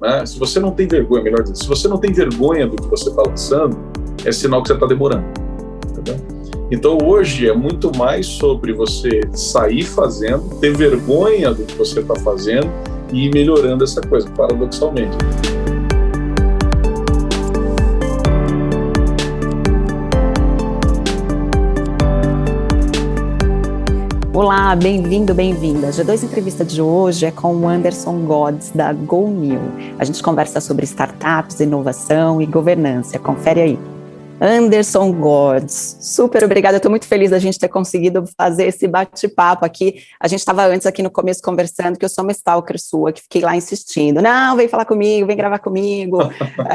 né? Se você não tem vergonha, melhor dizendo, se você não tem vergonha do que você está lançando, é sinal que você está demorando. Entendeu? Então, hoje é muito mais sobre você sair fazendo, ter vergonha do que você está fazendo e ir melhorando essa coisa, paradoxalmente. Olá, bem-vindo, bem-vinda. A G2 Entrevista de hoje é com o Anderson Godz, da GoNew. A gente conversa sobre startups, inovação e governança. Confere aí. Anderson Godz, super obrigada, eu estou muito feliz da gente ter conseguido fazer esse bate-papo aqui. A gente estava antes aqui no começo conversando que eu sou uma stalker sua, que fiquei lá insistindo, não, vem falar comigo, vem gravar comigo,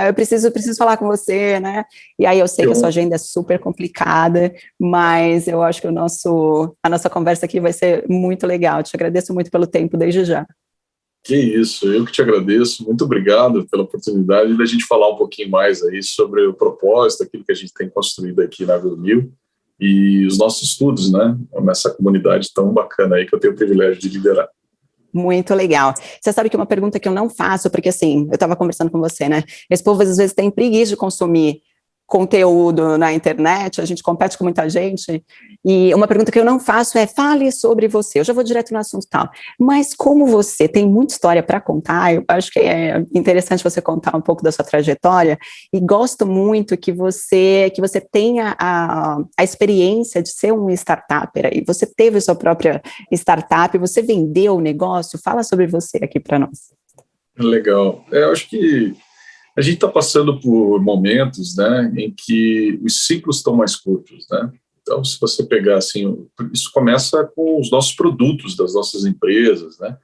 eu preciso falar com você, né? E aí eu sei que a sua agenda é super complicada, mas eu acho que a nossa conversa aqui vai ser muito legal. Te agradeço muito pelo tempo desde já. Que isso, eu que te agradeço, muito obrigado pela oportunidade da gente falar um pouquinho mais aí sobre o propósito, aquilo que a gente tem construído aqui na GoNew e os nossos estudos, né, nessa comunidade tão bacana aí que eu tenho o privilégio de liderar. Muito legal. Você sabe que uma pergunta que eu não faço, porque assim, eu estava conversando com você, né, esse povo às vezes tem preguiça de consumir conteúdo na internet, a gente compete com muita gente, e uma pergunta que eu não faço é, fale sobre você, eu já vou direto no assunto tal, mas como você tem muita história para contar, eu acho que é interessante você contar um pouco da sua trajetória, e gosto muito que você tenha a experiência de ser um startupper, e você teve a sua própria startup, você vendeu o negócio, fala sobre você aqui para nós. Legal, eu acho que a gente está passando por momentos, né, em que os ciclos estão mais curtos, né? Então, se você pegar assim, isso começa com os nossos produtos, das nossas empresas, né?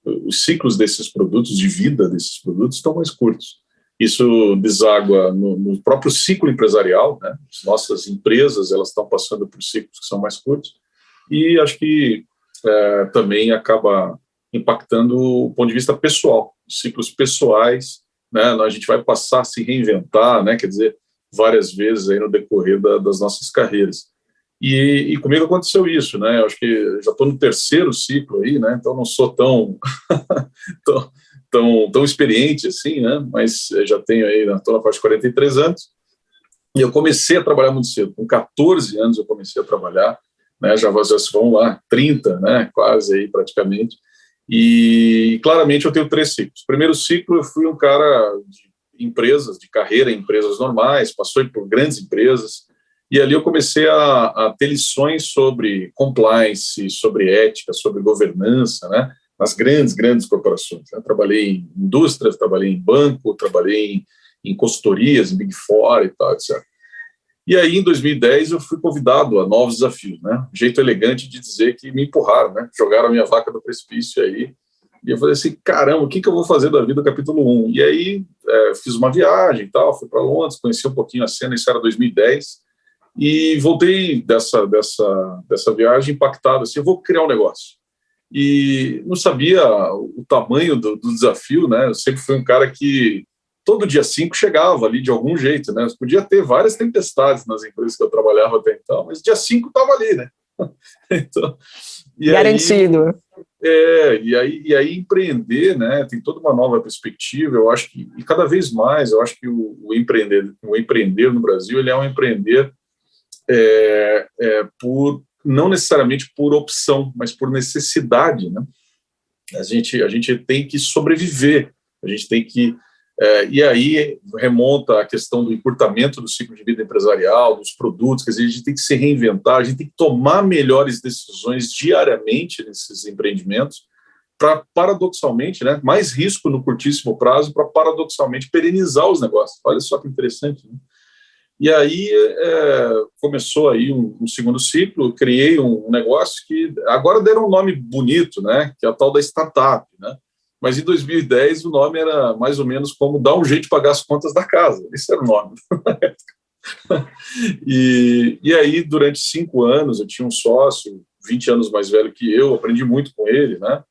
Os ciclos desses produtos, de vida desses produtos, estão mais curtos. Isso deságua no próprio ciclo empresarial, né? As nossas empresas, elas estão passando por ciclos que são mais curtos, e acho que também acaba impactando o ponto de vista pessoal, os ciclos pessoais, né, a gente vai passar a se reinventar, né, quer dizer, várias vezes aí no decorrer das nossas carreiras. E comigo aconteceu isso, né, eu acho que já estou no terceiro ciclo aí, né, então não sou tão, tão experiente assim, né, mas já tenho aí, estou na faixa de 43 anos, e eu comecei a trabalhar muito cedo, com 14 anos eu comecei a trabalhar, né, já vão lá 30, né, quase aí praticamente. E claramente eu tenho 3 ciclos. Primeiro ciclo, eu fui um cara de empresas, de carreira em empresas normais, passou por grandes empresas, e ali eu comecei a ter lições sobre compliance, sobre ética, sobre governança, né, nas grandes corporações. Eu trabalhei em indústrias, trabalhei em banco, trabalhei em consultorias, em Big Four e tal, etc. E aí, em 2010, eu fui convidado a novos desafios, né? Um jeito elegante de dizer que me empurraram, né? Jogaram a minha vaca no precipício aí. E eu falei assim, caramba, o que eu vou fazer da vida, capítulo 1? E aí, fiz uma viagem e tal, fui para Londres, conheci um pouquinho a cena, isso era 2010, e voltei dessa viagem impactado, assim, eu vou criar um negócio. E não sabia o tamanho do desafio, né? Eu sempre fui um cara que todo dia 5 chegava ali de algum jeito, né? Podia ter várias tempestades nas empresas que eu trabalhava até então, mas dia 5 estava ali, né? Então, garantido. E aí empreender, né? Tem toda uma nova perspectiva. Eu acho que, e cada vez mais, eu acho que o empreender no Brasil, ele é um empreender não necessariamente por opção, mas por necessidade, né? A gente tem que sobreviver, a gente tem que e aí remonta a questão do encurtamento do ciclo de vida empresarial, dos produtos, quer dizer, a gente tem que se reinventar, a gente tem que tomar melhores decisões diariamente nesses empreendimentos para, paradoxalmente, né, mais risco no curtíssimo prazo para, paradoxalmente, perenizar os negócios. Olha só que interessante, né? E aí começou aí um segundo ciclo, criei um negócio que agora deram um nome bonito, né, que é a tal da startup, né? Mas em 2010 o nome era mais ou menos como dar um jeito de pagar as contas da casa. Esse era o nome. E aí, durante 5 anos, eu tinha um sócio, 20 anos mais velho que eu, aprendi muito com ele, né?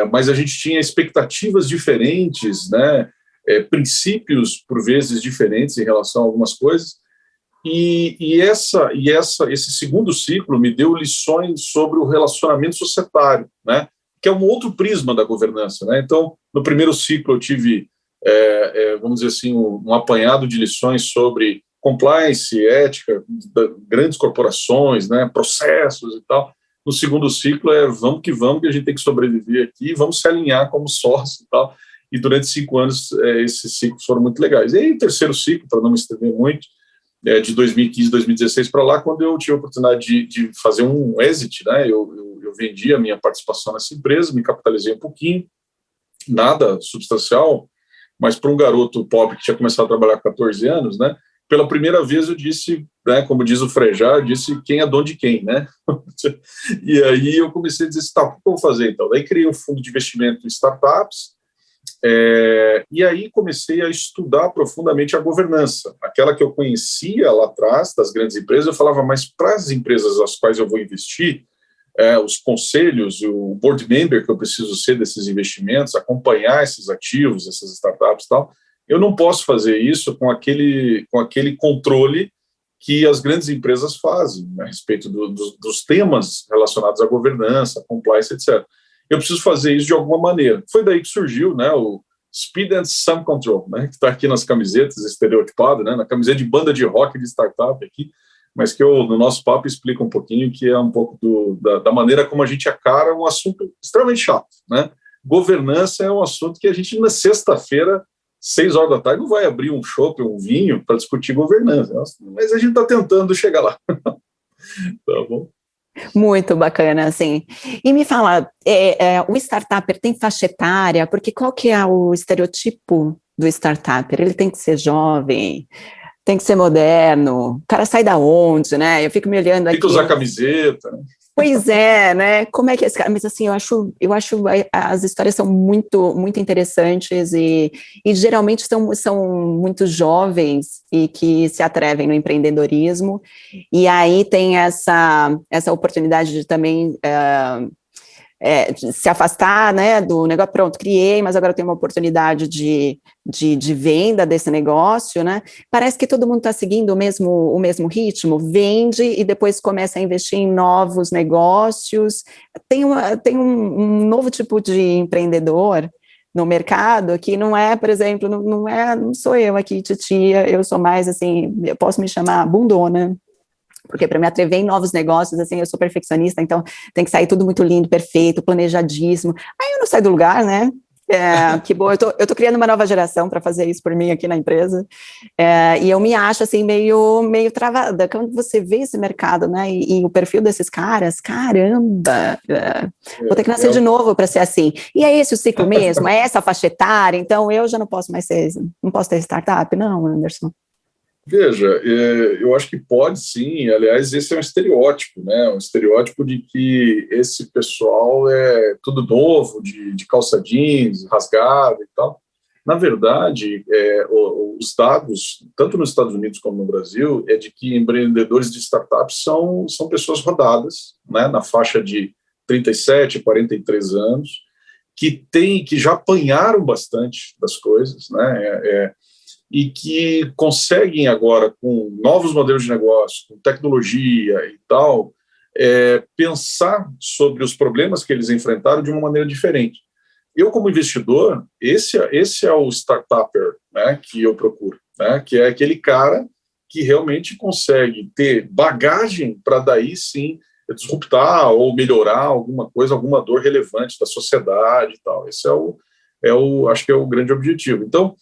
Mas a gente tinha expectativas diferentes, né? Princípios, por vezes, diferentes em relação a algumas coisas. Esse segundo ciclo me deu lições sobre o relacionamento societário, né? que é um outro prisma da governança, né? Então, no primeiro ciclo eu tive, vamos dizer assim, um apanhado de lições sobre compliance, ética, grandes corporações, né, processos e tal. No segundo ciclo vamos, que a gente tem que sobreviver aqui, vamos se alinhar como sócio e tal. E durante 5 anos esses ciclos foram muito legais. E aí o terceiro ciclo, para não me estender muito, de 2015, 2016 para lá, quando eu tive a oportunidade de fazer um exit, né, eu vendi a minha participação nessa empresa, me capitalizei um pouquinho, nada substancial, mas para um garoto pobre que tinha começado a trabalhar com 14 anos, né, pela primeira vez eu disse, né, como diz o Frejá, eu disse quem é dono de quem, né? E aí eu comecei a dizer, tá, o que eu vou fazer então? Daí criei um fundo de investimento em startups, e aí comecei a estudar profundamente a governança, aquela que eu conhecia lá atrás das grandes empresas. Eu falava, mas para as empresas às quais eu vou investir, os conselhos, o board member que eu preciso ser desses investimentos, acompanhar esses ativos, essas startups e tal, eu não posso fazer isso com aquele controle que as grandes empresas fazem, né, a respeito dos temas relacionados à governança, compliance, etc. Eu preciso fazer isso de alguma maneira. Foi daí que surgiu, né, o Speed and Sum Control, né, que está aqui nas camisetas, estereotipado, né, na camiseta de banda de rock de startup aqui, mas que eu, no nosso papo, explico um pouquinho, que é um pouco da maneira como a gente acara um assunto extremamente chato, né? Governança é um assunto que a gente, na sexta-feira, 6 horas da tarde, não vai abrir um chopp, um vinho, para discutir governança, mas a gente está tentando chegar lá. Tá bom? Muito bacana, assim. E me fala, o startupper tem faixa etária? Porque qual que é o estereotipo do startupper? Ele tem que ser jovem, tem que ser moderno, o cara sai da onde, né? Eu fico me olhando aqui. Tem que usar camiseta, né? Pois é, né? Como é que é esse cara? Mas assim, eu acho as histórias são muito, muito interessantes e geralmente são muito jovens e que se atrevem no empreendedorismo. E aí tem essa oportunidade de também de se afastar, né, do negócio. Pronto, criei, mas agora eu tenho uma oportunidade de venda desse negócio, né? Parece que todo mundo está seguindo o mesmo ritmo, vende e depois começa a investir em novos negócios. Tem um novo tipo de empreendedor no mercado que não é, por exemplo, não sou eu aqui, titia, eu sou mais assim, eu posso me chamar bundona, porque para me atrever em novos negócios, assim, eu sou perfeccionista, então tem que sair tudo muito lindo, perfeito, planejadíssimo. Aí eu não saio do lugar, né? Que bom, eu tô criando uma nova geração para fazer isso por mim aqui na empresa, e eu me acho assim meio travada. Quando você vê esse mercado, né, e o perfil desses caras, caramba, vou ter que nascer de novo para ser assim. E é esse o ciclo mesmo, é essa a faixa etária, então eu já não posso mais não posso ter startup, não, Anderson. Veja, eu acho que pode sim, aliás, esse é um estereótipo, né? Um estereótipo de que esse pessoal é tudo novo, de calça jeans, rasgado e tal. Na verdade, os dados, tanto nos Estados Unidos como no Brasil, é de que empreendedores de startups são pessoas rodadas, né? Na faixa de 37, 43 anos, que já apanharam bastante das coisas, né? E que conseguem agora, com novos modelos de negócio, com tecnologia e tal, pensar sobre os problemas que eles enfrentaram de uma maneira diferente. Eu, como investidor, esse é o startupper, né, que eu procuro, né, que é aquele cara que realmente consegue ter bagagem para daí sim disruptar ou melhorar alguma coisa, alguma dor relevante da sociedade e tal. Esse acho que é o grande objetivo. Então,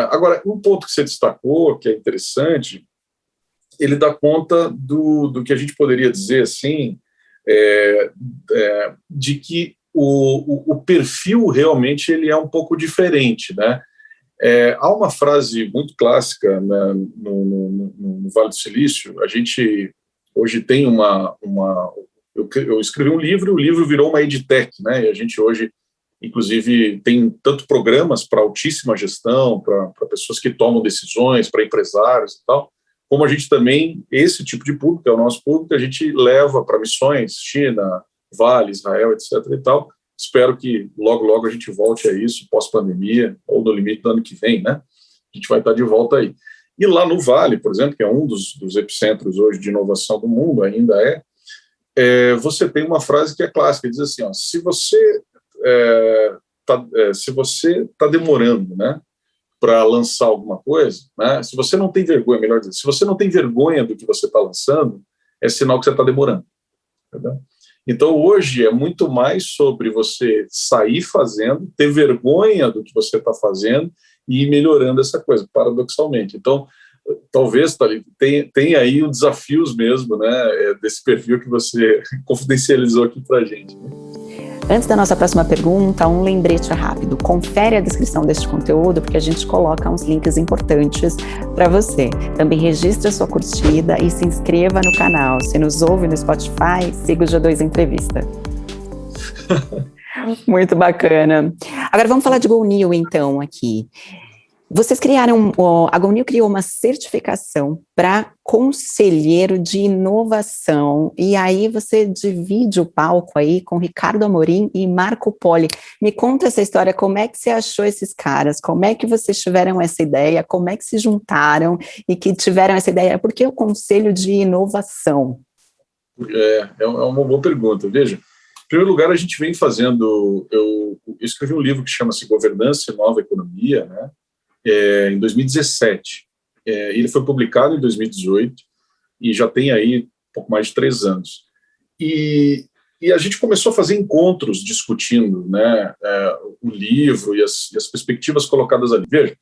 agora, um ponto que você destacou, que é interessante, ele dá conta do que a gente poderia dizer assim, de que o perfil realmente ele é um pouco diferente, né? Há uma frase muito clássica, né, no Vale do Silício. A gente hoje tem eu escrevi um livro, o livro virou uma edtech, né? E a gente hoje inclusive tem tanto programas para altíssima gestão, para pessoas que tomam decisões, para empresários e tal, como a gente também, esse tipo de público, é o nosso público, a gente leva para missões, China, Vale, Israel, etc. e tal. Espero que logo, logo a gente volte a isso, pós-pandemia, ou no limite do ano que vem, né? A gente vai estar de volta aí. E lá no Vale, por exemplo, que é um dos epicentros hoje de inovação do mundo, ainda você tem uma frase que é clássica, diz assim, ó, se você está demorando, né, para lançar alguma coisa, né, se você não tem vergonha, melhor dizer, se você não tem vergonha do que você está lançando, é sinal que você está demorando. Entendeu? Então, hoje é muito mais sobre você sair fazendo, ter vergonha do que você está fazendo e ir melhorando essa coisa, paradoxalmente. Então, talvez tenha aí os desafios mesmo, né, desse perfil que você confidencializou aqui para a gente. Né? Antes da nossa próxima pergunta, um lembrete rápido. Confere a descrição deste conteúdo, porque a gente coloca uns links importantes para você. Também registre a sua curtida e se inscreva no canal. Se nos ouve no Spotify, siga o G2 Entrevista. Muito bacana. Agora vamos falar de GoNew, então, aqui. Vocês a GoNew criou uma certificação para conselheiro de inovação, e aí você divide o palco aí com Ricardo Amorim e Marco Poli. Me conta essa história, como é que você achou esses caras, como é que vocês tiveram essa ideia, como é que se juntaram e que tiveram essa ideia, por que o Conselho de Inovação? É uma boa pergunta, veja. Em primeiro lugar, a gente vem fazendo, eu escrevi um livro que chama-se Governança e Nova Economia, né? Em 2017. Ele foi publicado em 2018 e já tem aí um pouco mais de 3 anos. E a gente começou a fazer encontros discutindo, né, o livro e as perspectivas colocadas ali. Veja,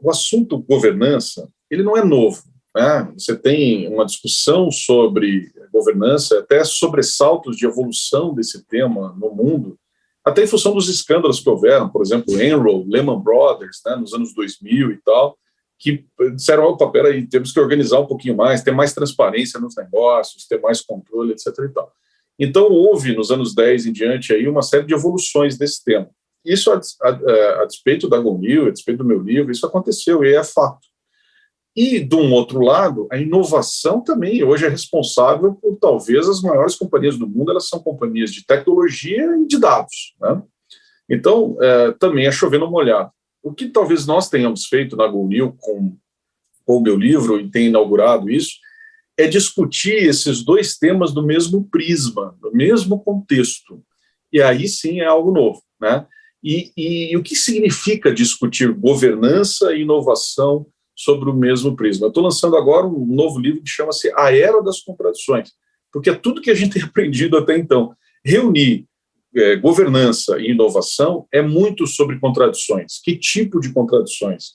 o assunto governança, ele não é novo. Né? Você tem uma discussão sobre governança, até sobressaltos de evolução desse tema no mundo, até em função dos escândalos que houveram, por exemplo, Enron, Lehman Brothers, né, nos anos 2000 e tal, que disseram, opa, peraí, temos que organizar um pouquinho mais, ter mais transparência nos negócios, ter mais controle, etc. e tal. Então, houve, nos anos 10 em diante, aí, uma série de evoluções desse tema. Isso, a despeito da GoNew, a despeito do meu livro, isso aconteceu e é fato. E, de um outro lado, a inovação também hoje é responsável por, talvez, as maiores companhias do mundo, elas são companhias de tecnologia e de dados. Né? Então, também é chover no molhado. O que talvez nós tenhamos feito na GoNew com o meu livro, e tem inaugurado isso, é discutir esses dois temas do mesmo prisma, do mesmo contexto. E aí sim é algo novo. Né? E o que significa discutir governança e inovação sobre o mesmo prisma? Eu estou lançando agora um novo livro que chama-se A Era das Contradições, porque é tudo que a gente tem aprendido até então. Reunir governança e inovação é muito sobre contradições. Que tipo de contradições?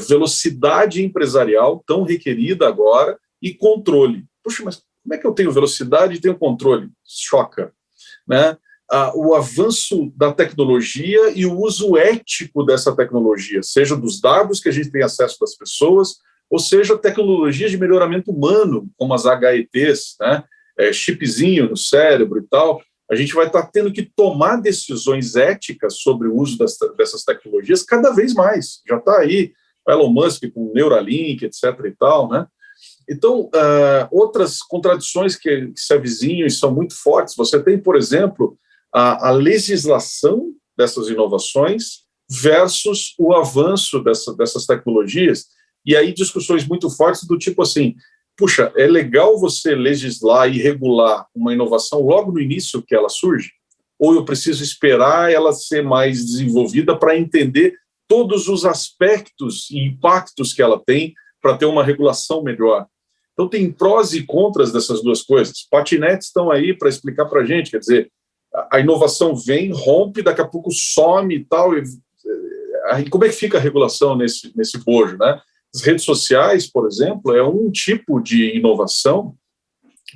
Velocidade empresarial tão requerida agora e controle. Puxa, mas como é que eu tenho velocidade e tenho controle? Choca. Né? O avanço da tecnologia e o uso ético dessa tecnologia, seja dos dados que a gente tem acesso das pessoas, ou seja, tecnologias de melhoramento humano, como as HETs, né? Chipzinho no cérebro e tal. A gente vai estar tendo que tomar decisões éticas sobre o uso dessas tecnologias cada vez mais. Já está aí o Elon Musk com o Neuralink, etc. e tal, né? Então, outras contradições que se avizinham e são muito fortes. Você tem, por exemplo, a legislação dessas inovações versus o avanço dessas tecnologias, e aí discussões muito fortes do tipo assim, puxa, é legal você legislar e regular uma inovação logo no início que ela surge? Ou eu preciso esperar ela ser mais desenvolvida para entender todos os aspectos e impactos que ela tem para ter uma regulação melhor? Então, tem prós e contras dessas duas coisas. Patinetes estão aí para explicar para a gente, quer dizer, a inovação vem, rompe, daqui a pouco some e tal. E como é que fica a regulação nesse bojo, né? As redes sociais, por exemplo, é um tipo de inovação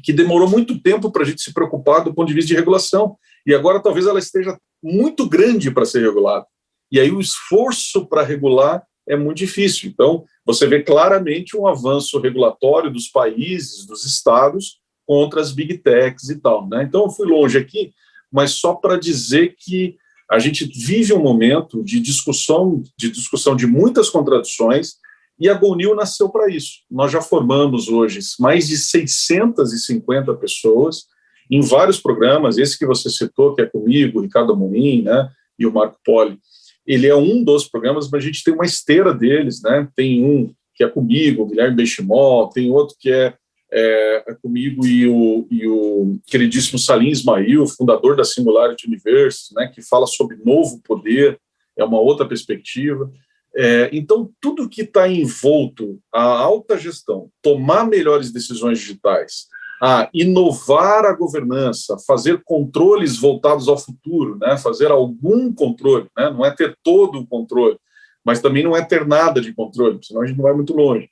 que demorou muito tempo para a gente se preocupar do ponto de vista de regulação. E agora talvez ela esteja muito grande para ser regulada. E aí o esforço para regular é muito difícil. Então, você vê claramente um avanço regulatório dos países, dos estados, contra as big techs e tal. Né? Então, eu fui longe aqui, mas só para dizer que a gente vive um momento de discussão de muitas contradições, e a GoNew nasceu para isso. Nós já formamos hoje mais de 650 pessoas em vários programas, esse que você citou, que é comigo, o Ricardo Amorim, né, e o Marco Poli. Ele é um dos programas, mas a gente tem uma esteira deles, né? Tem um que é comigo, o Guilherme Benchimol, tem outro que é comigo e o queridíssimo Salim Ismail, fundador da Singularity University, né, que fala sobre novo poder, é uma outra perspectiva. Então, tudo que está envolto à alta gestão, tomar melhores decisões digitais, a inovar a governança, fazer controles voltados ao futuro, né, fazer algum controle, né, não é ter todo o controle, mas também não é ter nada de controle, senão a gente não vai muito longe.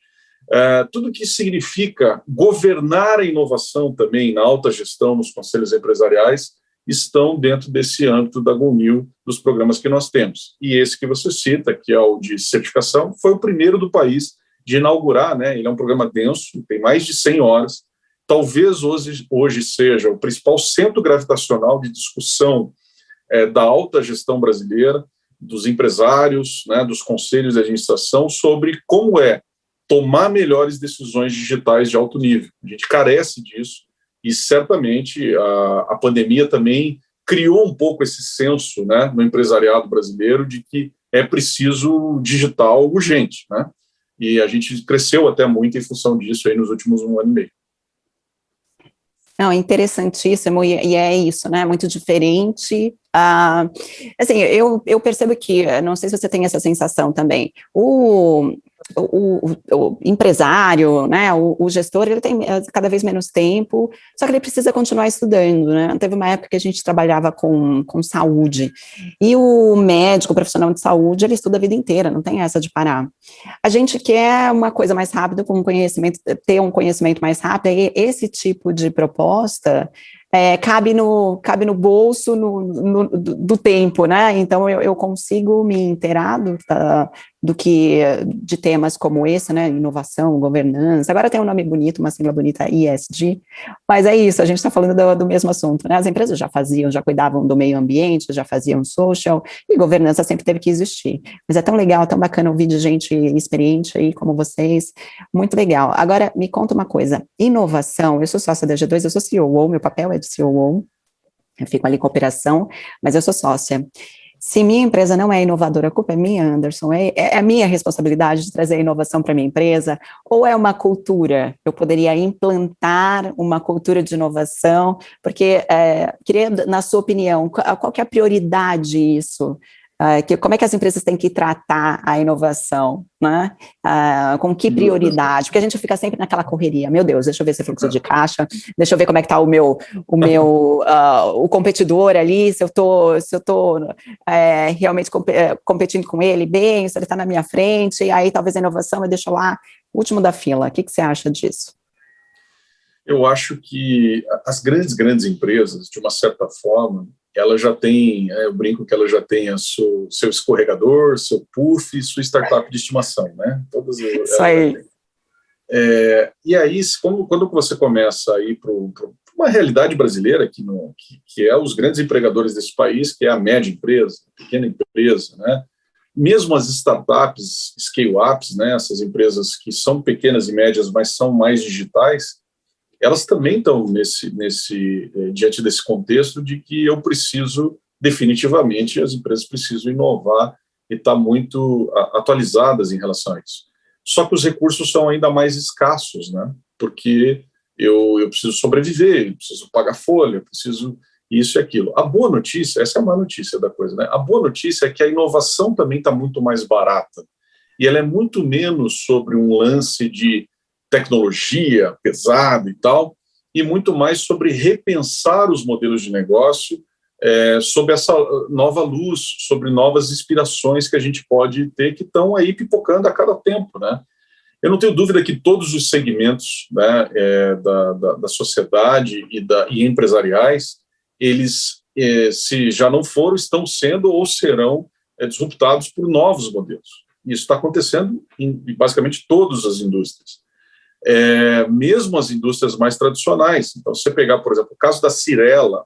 Tudo que significa governar a inovação também na alta gestão, nos conselhos empresariais, estão dentro desse âmbito da GoNew, dos programas que nós temos. E esse que você cita, que é o de certificação, foi o primeiro do país de inaugurar, né? Ele é um programa denso, tem mais de 100 horas, talvez hoje seja o principal centro gravitacional de discussão da alta gestão brasileira, dos empresários, né, dos conselhos de administração, sobre como tomar melhores decisões digitais de alto nível. A gente carece disso e, certamente, a pandemia também criou um pouco esse senso, né, no empresariado brasileiro de que é preciso digital urgente, né? E a gente cresceu até muito em função disso aí nos últimos 1 ano e meio. Não, é interessantíssimo, e é isso, né, muito diferente. Assim, eu percebo que, não sei se você tem essa sensação também, o empresário, né, o gestor, ele tem cada vez menos tempo, só que ele precisa continuar estudando, né. Teve uma época que a gente trabalhava com saúde, e o médico, o profissional de saúde, ele estuda a vida inteira, não tem essa de parar. A gente quer uma coisa mais rápida, com conhecimento, ter um conhecimento mais rápido, e esse tipo de proposta cabe no bolso do tempo, né? Então eu consigo me inteirar de temas como esse, né? Inovação, governança. Agora tem um nome bonito, uma sigla bonita, ESG, mas é isso, a gente está falando do mesmo assunto, né? As empresas já cuidavam do meio ambiente, já faziam social, e governança sempre teve que existir. Mas é tão legal, tão bacana ouvir de gente experiente aí como vocês, muito legal. Agora, me conta uma coisa, inovação, eu sou sócia da G2, eu sou CEO, meu papel é de CEO, eu fico ali com operação, mas eu sou sócia. Se minha empresa não é inovadora, a culpa é minha, Anderson, é a minha responsabilidade de trazer a inovação para a minha empresa, ou é uma cultura? Eu poderia implantar uma cultura de inovação, porque, queria, na sua opinião, qual que é a prioridade disso? Como é que as empresas têm que tratar a inovação, né? Com que prioridade? Porque a gente fica sempre naquela correria, meu Deus, deixa eu ver esse fluxo de caixa, deixa eu ver como é que está o competidor ali, se eu estou realmente competindo com ele bem, se ele está na minha frente, e aí talvez a inovação eu deixo lá, último da fila. O que você acha disso? Eu acho que as grandes empresas, de uma certa forma, ela já tem, eu brinco que ela já tem seu escorregador, seu puff, sua startup de estimação, né? Todas isso aí. E aí, quando você começa a ir para uma realidade brasileira, que é os grandes empregadores desse país, que é a média empresa, a pequena empresa, né? Mesmo as startups, scale-ups, né? Essas empresas que são pequenas e médias, mas são mais digitais, elas também estão diante desse contexto de que eu preciso, definitivamente, as empresas precisam inovar e estar muito atualizadas em relação a isso. Só que os recursos são ainda mais escassos, né? Porque eu preciso sobreviver, eu preciso pagar folha, eu preciso isso e aquilo. A boa notícia, essa é a má notícia da coisa, né? A boa notícia é que a inovação também está muito mais barata, e ela é muito menos sobre um lance de tecnologia pesada e tal, e muito mais sobre repensar os modelos de negócio, sobre essa nova luz, sobre novas inspirações que a gente pode ter, que estão aí pipocando a cada tempo, né? Eu não tenho dúvida que todos os segmentos, né, da sociedade e empresariais, eles, se já não foram, estão sendo ou serão disruptados por novos modelos. Isso está acontecendo em basicamente todas as indústrias. Mesmo as indústrias mais tradicionais. Então, se você pegar, por exemplo, o caso da Cyrela,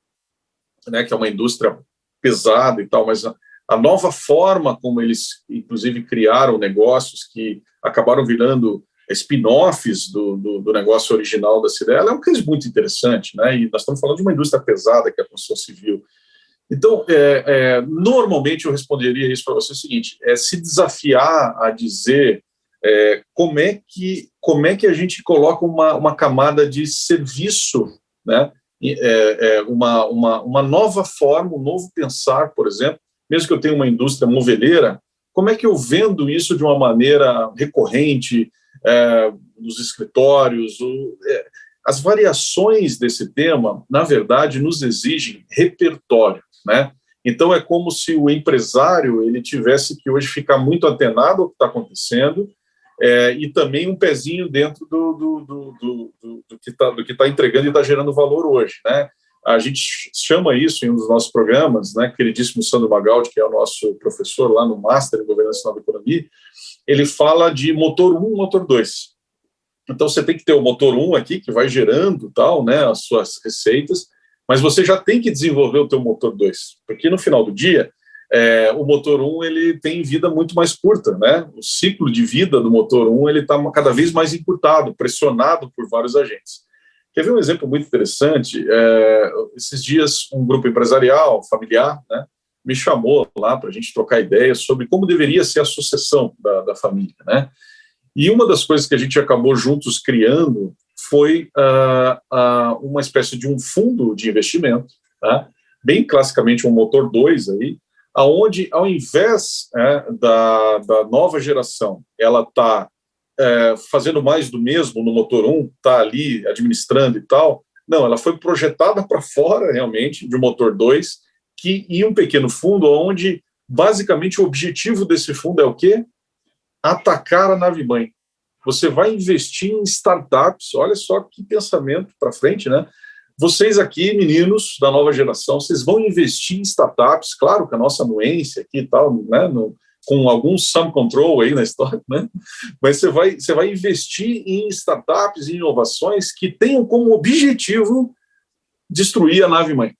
né, que é uma indústria pesada e tal, mas a nova forma como eles, inclusive, criaram negócios que acabaram virando spin-offs do negócio original da Cyrela, é um case muito interessante, né? E nós estamos falando de uma indústria pesada, que é a construção civil. Então, normalmente eu responderia isso para você o seguinte, se desafiar a dizer como é que a gente coloca uma camada de serviço, né? Uma nova forma, um novo pensar, por exemplo, mesmo que eu tenha uma indústria moveleira, como é que eu vendo isso de uma maneira recorrente nos escritórios? As variações desse tema, na verdade, nos exigem repertório, né? Então, é como se o empresário ele tivesse que hoje ficar muito antenado ao que está acontecendo e também um pezinho dentro do que está entregando e está gerando valor hoje, né? A gente chama isso em um dos nossos programas, né? Queridíssimo Sandro Magaldi, que é o nosso professor lá no Master em Governança e Nova Economia, ele fala de motor 1, motor 2. Então, você tem que ter o motor 1 aqui, que vai gerando tal, né, as suas receitas, mas você já tem que desenvolver o teu motor 2, porque no final do dia, o motor 1 ele tem vida muito mais curta, né? O ciclo de vida do motor 1 ele está cada vez mais encurtado, pressionado por vários agentes. Quer ver um exemplo muito interessante? Esses dias, um grupo empresarial, familiar, né, me chamou lá para a gente trocar ideias sobre como deveria ser a sucessão da família, né? E uma das coisas que a gente acabou juntos criando foi uma espécie de um fundo de investimento, tá? Bem classicamente um motor 2 aí, onde ao invés da nova geração, ela está fazendo mais do mesmo no motor 1, está ali administrando e tal, não, ela foi projetada para fora realmente de um motor 2, e um pequeno fundo onde basicamente o objetivo desse fundo é o quê? Atacar a nave-mãe. Você vai investir em startups, olha só que pensamento para frente, né? Vocês aqui, meninos da nova geração, vocês vão investir em startups, claro, com a nossa anuência aqui e tal, né? Com algum sum control aí na história, né? Mas você vai investir em startups e inovações que tenham como objetivo destruir a nave-mãe.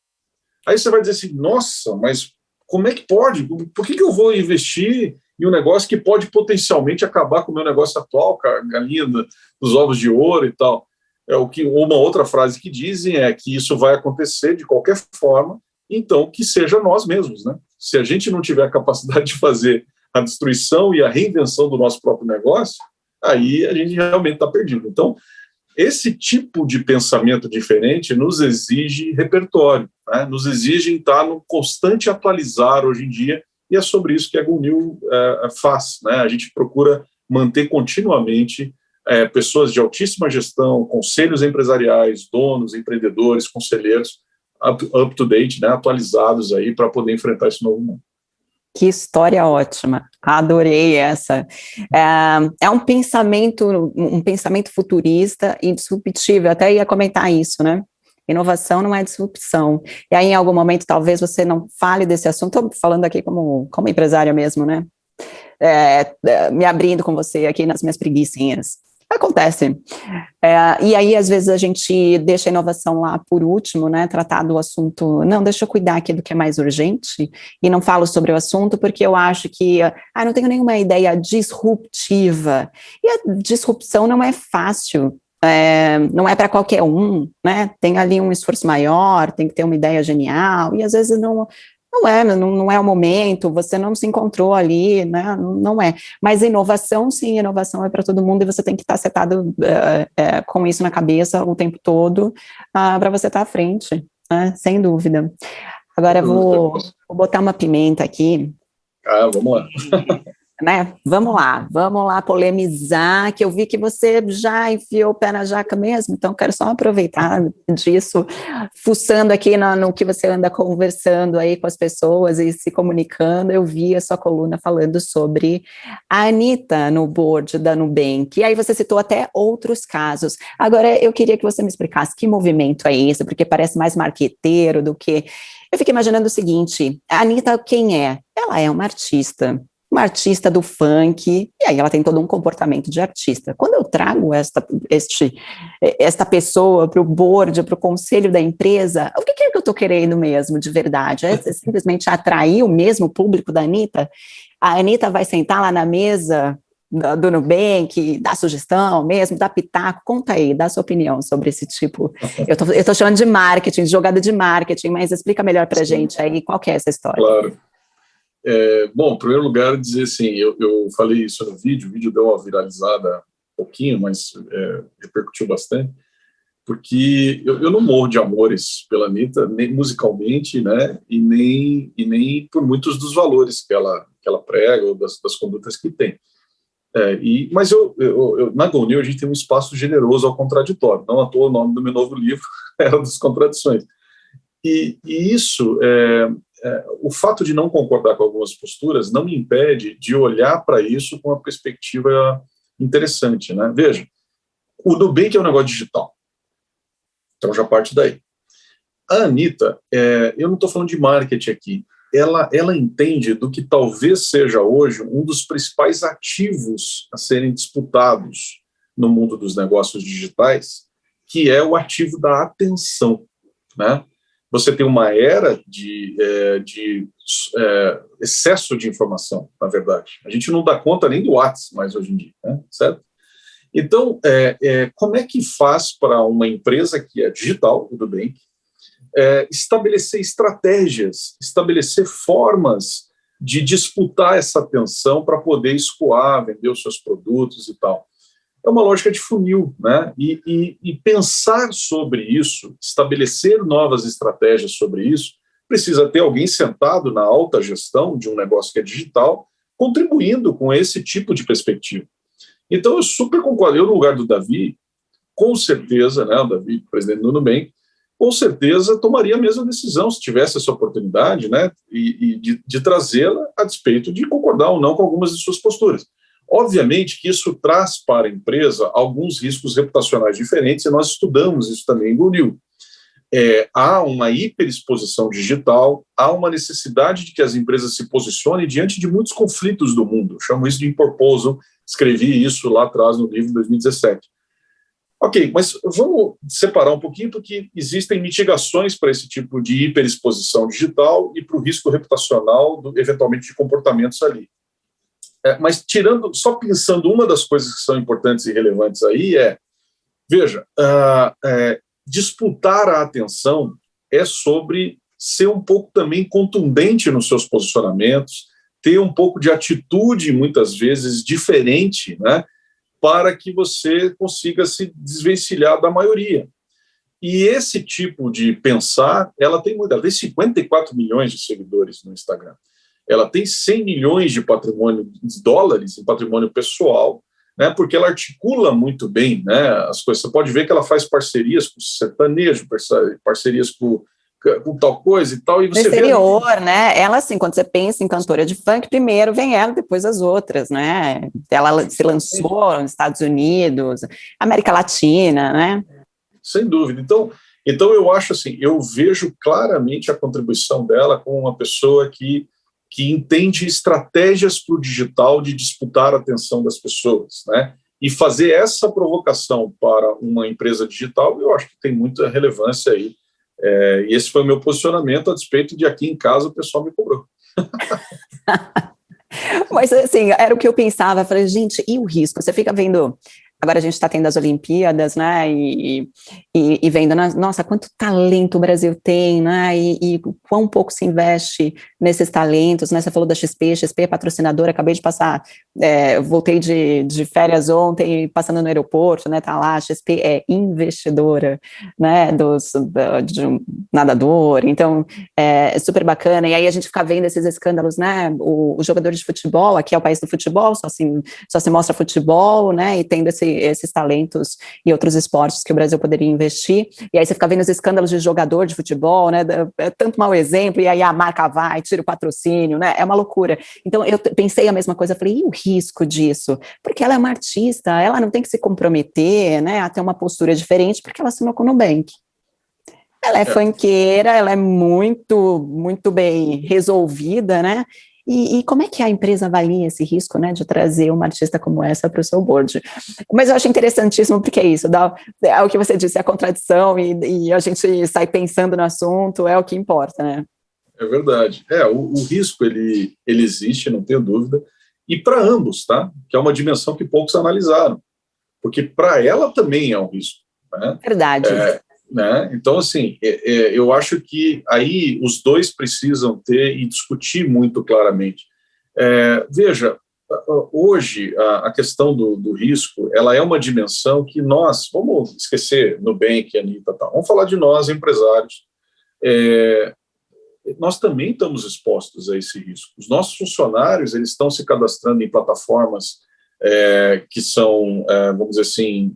Aí você vai dizer assim, nossa, mas como é que pode? Por que eu vou investir em um negócio que pode potencialmente acabar com o meu negócio atual, a galinha dos ovos de ouro e tal? Uma outra frase que dizem é que isso vai acontecer de qualquer forma, então que seja nós mesmos, né? Se a gente não tiver a capacidade de fazer a destruição e a reinvenção do nosso próprio negócio, aí a gente realmente está perdido. Então, esse tipo de pensamento diferente nos exige repertório, né? Nos exige estar no constante atualizar hoje em dia, e é sobre isso que a GoNew faz, né? A gente procura manter continuamente pessoas de altíssima gestão, conselhos empresariais, donos, empreendedores, conselheiros, up to date, né? Atualizados aí para poder enfrentar esse novo mundo. Que história ótima, adorei essa. É um pensamento futurista e disruptivo, eu até ia comentar isso, né? Inovação não é disrupção. E aí, em algum momento, talvez você não fale desse assunto, estou falando aqui como empresária mesmo, né? Me abrindo com você aqui nas minhas preguicinhas. Acontece. E aí, às vezes, a gente deixa a inovação lá por último, né? Tratar do assunto, não, deixa eu cuidar aqui do que é mais urgente, e não falo sobre o assunto porque eu acho que, não tenho nenhuma ideia disruptiva. E a disrupção não é fácil. Não é para qualquer um, né? Tem ali um esforço maior, tem que ter uma ideia genial, e às vezes não é o momento, você não se encontrou ali, né? Não é. Mas inovação, sim, inovação é para todo mundo, e você tem que estar setado com isso na cabeça o tempo todo para você estar à frente, né? Sem dúvida. Agora vou botar uma pimenta aqui. Vamos lá. Né? Vamos lá polemizar, que eu vi que você já enfiou o pé na jaca mesmo, então quero só aproveitar disso, fuçando aqui no que você anda conversando aí com as pessoas e se comunicando. Eu vi a sua coluna falando sobre a Anitta no board da Nubank, e aí você citou até outros casos. Agora eu queria que você me explicasse que movimento é esse, porque parece mais marqueteiro do que... Eu fico imaginando o seguinte, a Anitta quem é? Ela é uma artista do funk, e aí ela tem todo um comportamento de artista. Quando eu trago esta pessoa para o board, para o conselho da empresa, o que é que eu estou querendo mesmo, de verdade? É simplesmente atrair o mesmo público da Anitta? A Anitta vai sentar lá na mesa do Nubank, dar sugestão mesmo, dar pitaco? Conta aí, dá sua opinião sobre esse tipo. Eu tô chamando de marketing, de jogada de marketing, mas explica melhor para a gente aí qual que é essa história. Claro. Bom, em primeiro lugar, dizer assim, eu falei isso no vídeo, o vídeo deu uma viralizada um pouquinho, mas repercutiu bastante, porque eu não morro de amores pela Anitta, nem musicalmente, né, e nem por muitos dos valores que ela prega ou das condutas que tem. Mas na Go New a gente tem um espaço generoso ao contraditório, não à toa o nome do meu novo livro era das contradições. E isso, o fato de não concordar com algumas posturas não me impede de olhar para isso com uma perspectiva interessante, né? Veja, o Nubank é um negócio digital, então já parte daí. A Anitta, eu não estou falando de marketing aqui, ela entende do que talvez seja hoje um dos principais ativos a serem disputados no mundo dos negócios digitais, que é o ativo da atenção, né? Você tem uma era de excesso de informação, na verdade. A gente não dá conta nem do WhatsApp mais hoje em dia, né? Certo? Então, como é que faz para uma empresa que é digital, tudo bem, estabelecer estratégias, estabelecer formas de disputar essa atenção para poder escoar, vender os seus produtos e tal? É uma lógica de funil, né? E pensar sobre isso, estabelecer novas estratégias sobre isso, precisa ter alguém sentado na alta gestão de um negócio que é digital, contribuindo com esse tipo de perspectiva. Então, eu super concordo. Eu, no lugar do Davi, com certeza, né, o Davi, presidente do Nubank, com certeza tomaria a mesma decisão se tivesse essa oportunidade, né, e de trazê-la a despeito de concordar ou não com algumas de suas posturas. Obviamente que isso traz para a empresa alguns riscos reputacionais diferentes, e nós estudamos isso também em Go New. Há uma hiperexposição digital, há uma necessidade de que as empresas se posicionem diante de muitos conflitos do mundo. Eu chamo isso de improposal, escrevi isso lá atrás no livro de 2017. Ok, mas vamos separar um pouquinho, porque existem mitigações para esse tipo de hiperexposição digital e para o risco reputacional, eventualmente, de comportamentos ali. Mas só pensando, uma das coisas que são importantes e relevantes aí veja, disputar a atenção é sobre ser um pouco também contundente nos seus posicionamentos, ter um pouco de atitude, muitas vezes, diferente, né, para que você consiga se desvencilhar da maioria. E esse tipo de pensar, ela tem 54 milhões de seguidores no Instagram. Ela tem 100 milhões de patrimônio de dólares em patrimônio pessoal, né, porque ela articula muito bem, né, as coisas. Você pode ver que ela faz parcerias com o sertanejo, parcerias com tal coisa e tal. E você no exterior, vê né? Ela, assim, quando você pensa em cantora de funk, primeiro vem ela, depois as outras, né? Ela se lançou nos Estados Unidos, América Latina, né? Sem dúvida. Então eu acho assim, eu vejo claramente a contribuição dela como uma pessoa que entende estratégias para o digital de disputar a atenção das pessoas, né? E fazer essa provocação para uma empresa digital, eu acho que tem muita relevância aí. E esse foi o meu posicionamento, a despeito de aqui em casa o pessoal me cobrou. Mas, assim, era o que eu pensava. Eu falei, gente, e o risco? Você fica vendo... Agora a gente está tendo as Olimpíadas, né, e vendo, nossa, quanto talento o Brasil tem, né, e quão pouco se investe nesses talentos, né, você falou da XP é patrocinadora, acabei de passar, voltei de férias ontem, passando no aeroporto, né, tá lá, a XP é investidora, né, de um nadador, então, é super bacana, e aí a gente fica vendo esses escândalos, né, o jogador de futebol, aqui é o país do futebol, só se mostra futebol, né, e tendo esses talentos e outros esportes que o Brasil poderia investir, e aí você fica vendo os escândalos de jogador de futebol, né, é tanto mau exemplo, e aí a marca vai, tira o patrocínio, né, é uma loucura. Então eu pensei a mesma coisa, falei, e o risco disso? Porque ela é uma artista, ela não tem que se comprometer, né, a ter uma postura diferente, porque ela assinou com o Nubank. Ela é funkeira, ela é muito, muito bem resolvida, né? E como é que a empresa avalia esse risco, né, de trazer uma artista como essa para o seu board? Mas eu acho interessantíssimo porque é isso, é o que você disse, a contradição e a gente sai pensando no assunto, é o que importa, né? É verdade. O risco, ele existe, não tenho dúvida, e para ambos, tá? Que é uma dimensão que poucos analisaram, porque para ela também é um risco, né? Verdade. né? Então, assim, eu acho que aí os dois precisam ter e discutir muito claramente. Veja, hoje a questão do risco, ela é uma dimensão que nós, vamos esquecer Nubank, Anitta, tal, vamos falar de nós, empresários, nós também estamos expostos a esse risco. Os nossos funcionários, eles estão se cadastrando em plataformas que são, vamos dizer assim,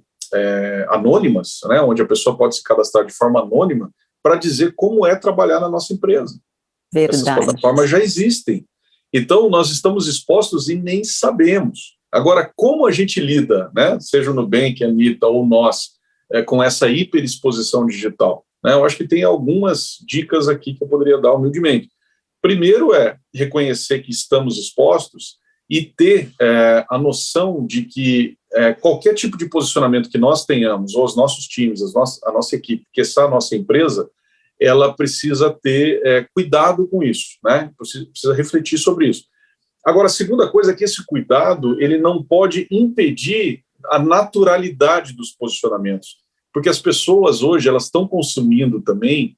anônimas, né, onde a pessoa pode se cadastrar de forma anônima para dizer como é trabalhar na nossa empresa. Verdade. Essas plataformas já existem. Então, nós estamos expostos e nem sabemos. Agora, como a gente lida, né, seja o Nubank, a Anitta ou nós, com essa hiperexposição digital? Né, eu acho que tem algumas dicas aqui que eu poderia dar humildemente. Primeiro reconhecer que estamos expostos e ter a noção de que qualquer tipo de posicionamento que nós tenhamos, ou os nossos times, a nossa equipe, que essa a nossa empresa, ela precisa ter cuidado com isso, né? Precisa refletir sobre isso. Agora, a segunda coisa é que esse cuidado ele não pode impedir a naturalidade dos posicionamentos, porque as pessoas hoje elas estão consumindo também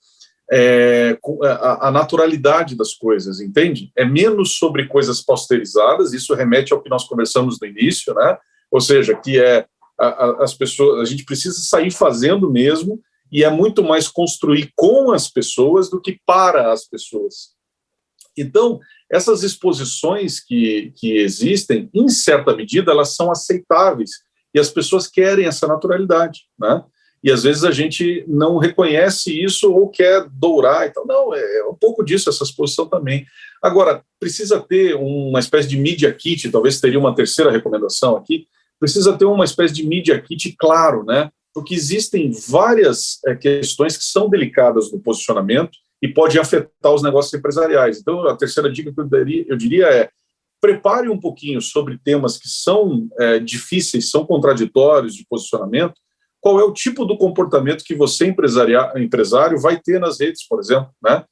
a naturalidade das coisas, entende? É menos sobre coisas pasteurizadas, isso remete ao que nós conversamos no início, né? Ou seja, que as pessoas, a gente precisa sair fazendo mesmo, e é muito mais construir com as pessoas do que para as pessoas. Então, essas exposições que existem, em certa medida, elas são aceitáveis, e as pessoas querem essa naturalidade, né? E às vezes a gente não reconhece isso ou quer dourar e tal. Não, é um pouco disso, essa exposição também. Agora, precisa ter uma espécie de media kit, talvez teria uma terceira recomendação aqui, precisa ter uma espécie de media kit claro, né? Porque existem várias questões que são delicadas no posicionamento e podem afetar os negócios empresariais. Então, a terceira dica que eu diria é: prepare um pouquinho sobre temas que são difíceis, são contraditórios de posicionamento. Qual é o tipo do comportamento que você, empresário, vai ter nas redes, por exemplo, né?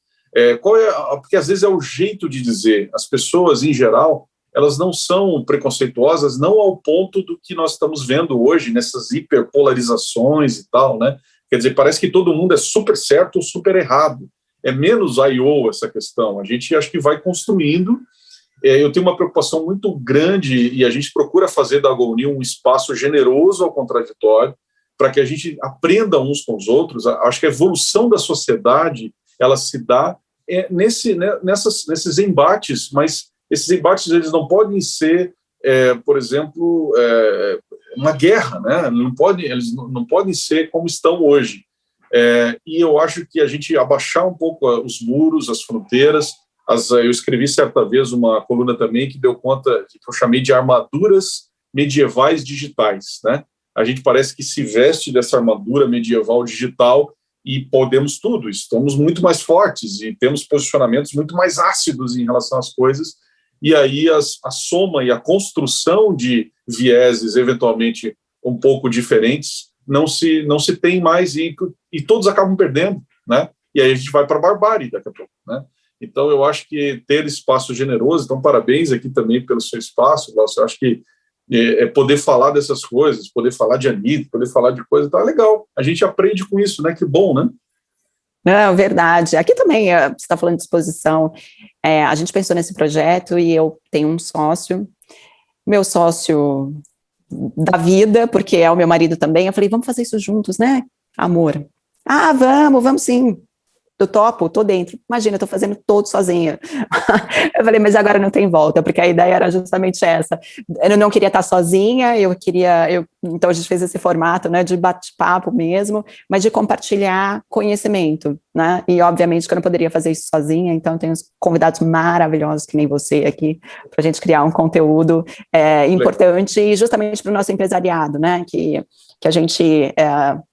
Porque às vezes é o jeito de dizer. As pessoas, em geral, elas não são preconceituosas, não ao ponto do que nós estamos vendo hoje, nessas hiperpolarizações e tal, né? Quer dizer, parece que todo mundo é super certo ou super errado. É menos I/O essa questão. A gente acho que vai construindo. Eu tenho uma preocupação muito grande e a gente procura fazer da GoNew um espaço generoso ao contraditório, para que a gente aprenda uns com os outros. Acho que a evolução da sociedade ela se dá nesses embates, mas esses embates eles não podem ser, por exemplo, uma guerra, né? Eles não podem ser como estão hoje. E eu acho que a gente abaixar um pouco os muros, as fronteiras. Eu escrevi certa vez uma coluna também que deu conta, que eu chamei de armaduras medievais digitais, né? A gente parece que se veste dessa armadura medieval digital e podemos tudo, estamos muito mais fortes e temos posicionamentos muito mais ácidos em relação às coisas, e aí a soma e a construção de vieses eventualmente um pouco diferentes não se tem mais e todos acabam perdendo, né? E aí a gente vai para a barbárie daqui a pouco, né? Então eu acho que ter espaço generoso, então parabéns aqui também pelo seu espaço, Glaucio. Eu acho que poder falar dessas coisas, poder falar de Anitta, poder falar de coisa, tá legal. A gente aprende com isso, né? Que bom, né? Não, verdade. Aqui também, você está falando de exposição, a gente pensou nesse projeto e eu tenho um sócio, meu sócio da vida, porque é o meu marido também, eu falei, vamos fazer isso juntos, né, amor? Ah, vamos sim. Eu topo, tô dentro. Imagina, eu tô fazendo todo sozinha. Eu falei, mas agora não tem volta, porque a ideia era justamente essa. Eu não queria estar sozinha, então a gente fez esse formato, né, de bate-papo mesmo, mas de compartilhar conhecimento, né? E obviamente que eu não poderia fazer isso sozinha, então tem uns convidados maravilhosos que nem você aqui, para a gente criar um conteúdo importante e justamente para o nosso empresariado, né? Que a gente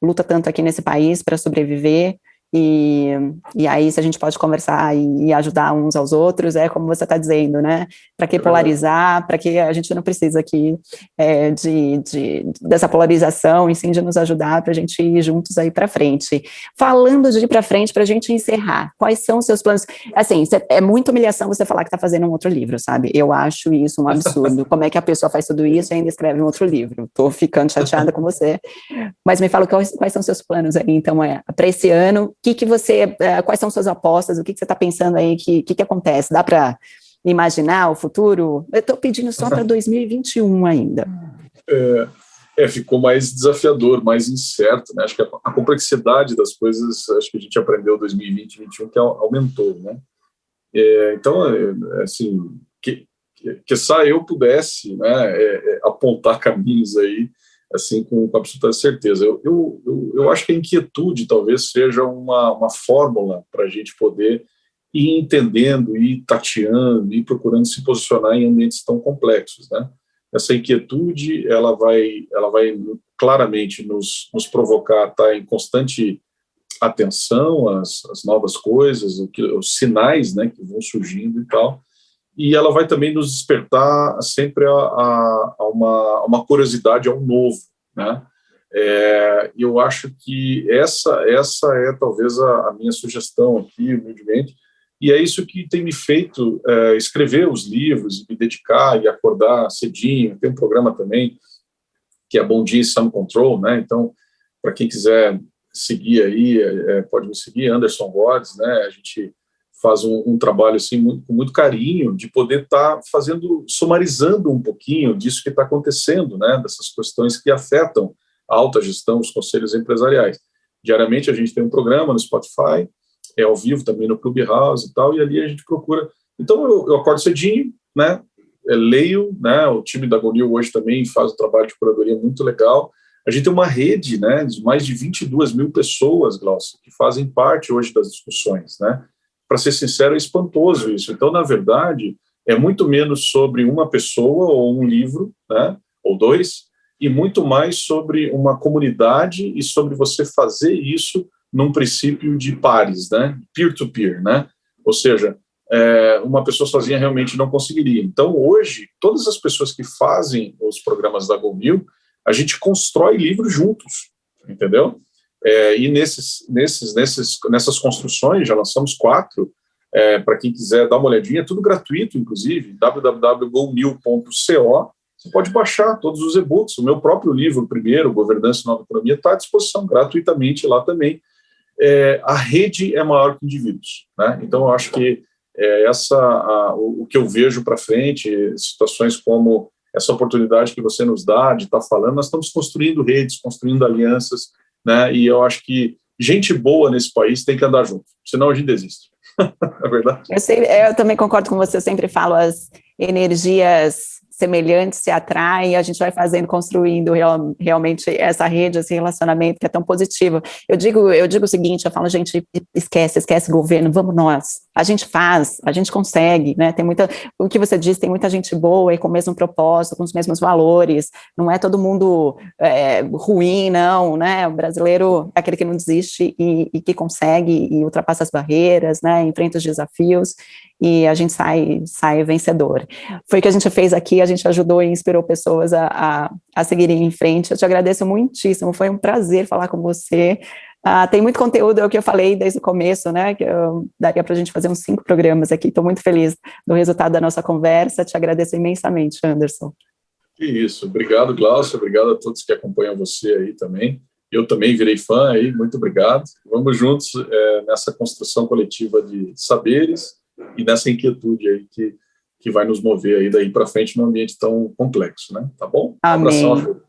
luta tanto aqui nesse país para sobreviver. E aí, se a gente pode conversar e ajudar uns aos outros, como você está dizendo, né? Para que polarizar, para que a gente não precisa aqui dessa polarização, e sim de nos ajudar para a gente ir juntos aí para frente. Falando de ir para frente, para a gente encerrar, quais são os seus planos? Assim, é muita humilhação você falar que está fazendo um outro livro, sabe? Eu acho isso um absurdo. Como é que a pessoa faz tudo isso e ainda escreve um outro livro? Estou ficando chateada com você. Mas me fala quais são seus planos aí, então, para esse ano. Quais são suas apostas? O que você está pensando aí? Que acontece? Dá para imaginar o futuro? Eu estou pedindo só para 2021 ainda. Ficou mais desafiador, mais incerto, né? Acho que a complexidade das coisas, acho que a gente aprendeu em 2020 e 2021 que aumentou, né? Então, assim, que eu pudesse, né, apontar caminhos aí, assim, com absoluta certeza. Eu acho que a inquietude talvez seja uma fórmula para a gente poder ir entendendo, ir tateando, ir procurando se posicionar em ambientes tão complexos, né? Essa inquietude, ela vai claramente nos provocar a estar em constante atenção às novas coisas, os sinais, né, que vão surgindo e tal, e ela vai também nos despertar sempre a uma curiosidade ao novo, né? Eu acho que essa é talvez a minha sugestão aqui, humildemente, e é isso que tem me feito escrever os livros, me dedicar e acordar cedinho. Tem um programa também que é Bom Dia Sun Control, né? Então, para quem quiser seguir aí, pode me seguir, Anderson Gods, né? A gente faz um trabalho assim com muito carinho de poder estar sumarizando um pouquinho disso que está acontecendo, né? Dessas questões que afetam a alta gestão, os conselhos empresariais. Diariamente a gente tem um programa no Spotify, ao vivo também no Clubhouse e tal, e ali a gente procura. Então eu acordo cedinho, né? Leio, né? O time da Go New hoje também faz um trabalho de curadoria muito legal. A gente tem uma rede, né, de mais de 22 mil pessoas, Glaucio, que fazem parte hoje das discussões, né? Para ser sincero, é espantoso isso. Então, na verdade, é muito menos sobre uma pessoa ou um livro, né, ou dois, e muito mais sobre uma comunidade e sobre você fazer isso num princípio de pares, né, peer-to-peer, né? Ou seja, uma pessoa sozinha realmente não conseguiria. Então, hoje, todas as pessoas que fazem os programas da Go New, a gente constrói livros juntos, entendeu? E nessas construções, já lançamos 4, para quem quiser dar uma olhadinha, é tudo gratuito, inclusive, www.gonew.co. Você pode baixar todos os e-books. O meu próprio livro, primeiro, Governança e Nova Economia, está à disposição gratuitamente lá também. A rede é maior que indivíduos, né? Então, eu acho que o que eu vejo para frente, situações como essa oportunidade que você nos dá de estar falando, nós estamos construindo redes, construindo alianças, né? E eu acho que gente boa nesse país tem que andar junto, senão a gente desiste. É verdade? Eu também concordo com você, eu sempre falo, as energias semelhantes se atraem, a gente vai construindo realmente essa rede, esse relacionamento que é tão positivo. Eu digo o seguinte, eu falo, gente, esquece governo, vamos nós. A gente faz, a gente consegue, né? O que você disse, tem muita gente boa e com o mesmo propósito, com os mesmos valores, não é todo mundo ruim, não, né? O brasileiro é aquele que não desiste e que consegue e ultrapassa as barreiras, né? Enfrenta os desafios e a gente sai vencedor. Foi o que a gente fez aqui, a gente ajudou e inspirou pessoas a seguirem em frente. Eu te agradeço muitíssimo, foi um prazer falar com você. Tem muito conteúdo, é o que eu falei desde o começo, né, que daria para a gente fazer uns 5 programas aqui. Estou muito feliz do resultado da nossa conversa, te agradeço imensamente, Anderson. Que isso, obrigado, Glaucio, obrigado a todos que acompanham você aí também. Eu também virei fã aí, muito obrigado. Vamos juntos nessa construção coletiva de saberes e nessa inquietude aí que vai nos mover aí daí para frente num ambiente tão complexo, né? Tá bom? Amém. Um abração a todos.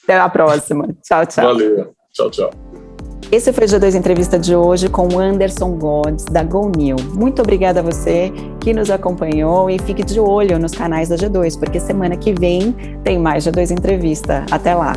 Até a próxima. Tchau, tchau. Valeu. Tchau, tchau. Esse foi o G2 Entrevista de hoje com o Anderson Gods, da Go New. Muito obrigada a você que nos acompanhou e fique de olho nos canais da G2, porque semana que vem tem mais G2 Entrevista. Até lá.